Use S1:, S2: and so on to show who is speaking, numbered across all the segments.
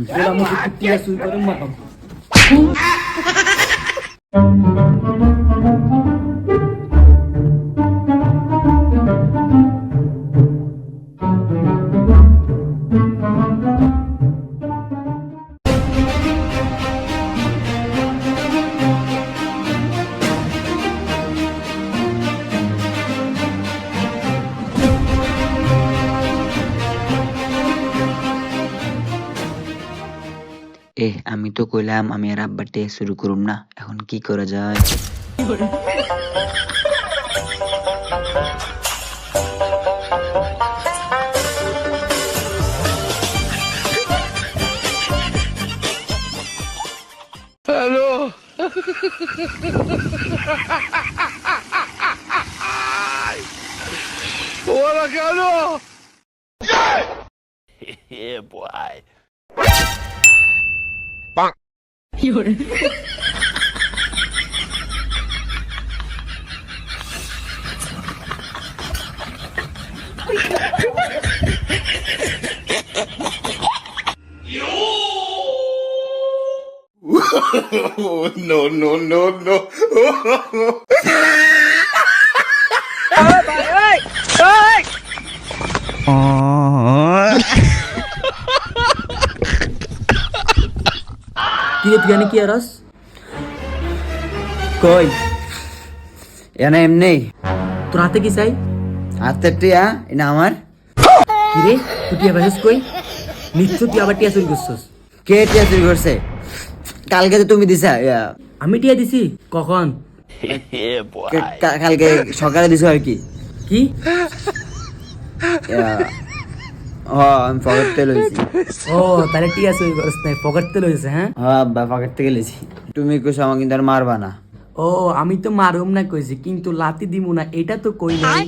S1: Gila musik ketiga suy করে মারতাম।
S2: আমি তো কইলাম আমি আর আব্বার টেক শুরু করুম না, এখন কি করা যায়?
S3: হ্যালো ওরা কেন বয় no, no, no, no.
S1: কি তুই জানি কি আরস
S2: কই এনা এমনি
S1: তোর হাতে কি চাই?
S2: হাতে টিয়া এনা আমার।
S1: কি রে তুই টিয়া ভাসিস কই? নিশ্চয় তুই আবার টিয়া চুরি করছস।
S2: কে টিয়া চুরি করছে? কালকে তো তুমি দিছা।
S1: আমি টিয়া দিছি কখন?
S2: কালকে সকালে দিছো আর কি।
S1: কি
S2: আমি পকেট থেকে লইছি।
S1: ও তাহলে টিয়া চুরি করছ না, পকেট থেকে লইছে? হ্যাঁ
S2: আব্বা পকেট থেকে লইছি। তুমি কইছো আমাকে কিন্তু আর মারবা না।
S1: ও আমি তো মারুম না কইছি, কিন্তু লাতি দিমু না এটা তো কই নাই।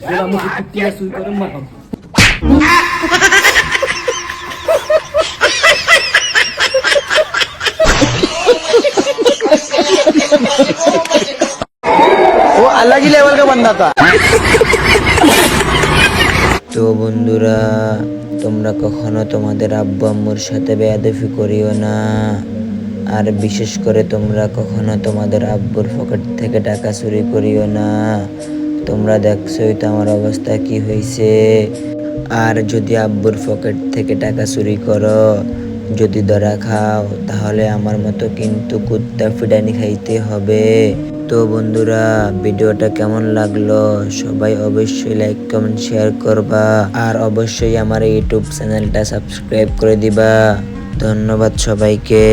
S1: গিলা মুখে টিয়া চুরি করে মারতাম।
S2: वो अलग ही लेवल का बंदा था। তো বন্ধুরা, তোমরা কখনো তোমাদের আব্বু আম্মুর সাথে বেয়াদবি করিও না, আর বিশেষ করে তোমরা কখনো তোমাদের আব্বুর পকেট থেকে টাকা চুরি করিও না। তোমরা দেখছোই তো আমার অবস্থা কি হয়েছে। আর যদি আব্বুর পকেট থেকে টাকা চুরি করো, যদি ধরা খাও, তাহলে আমার মতো কিন্তু কুত্তা ফিডানি খাইতে হবে। তো বন্ধুরা, ভিডিওটা কেমন লাগলো সবাই অবশ্যই লাইক কমেন্ট শেয়ার করবা, আর অবশ্যই আমার ইউটিউব চ্যানেলটা সাবস্ক্রাইব করে দিবা। ধন্যবাদ সবাইকে।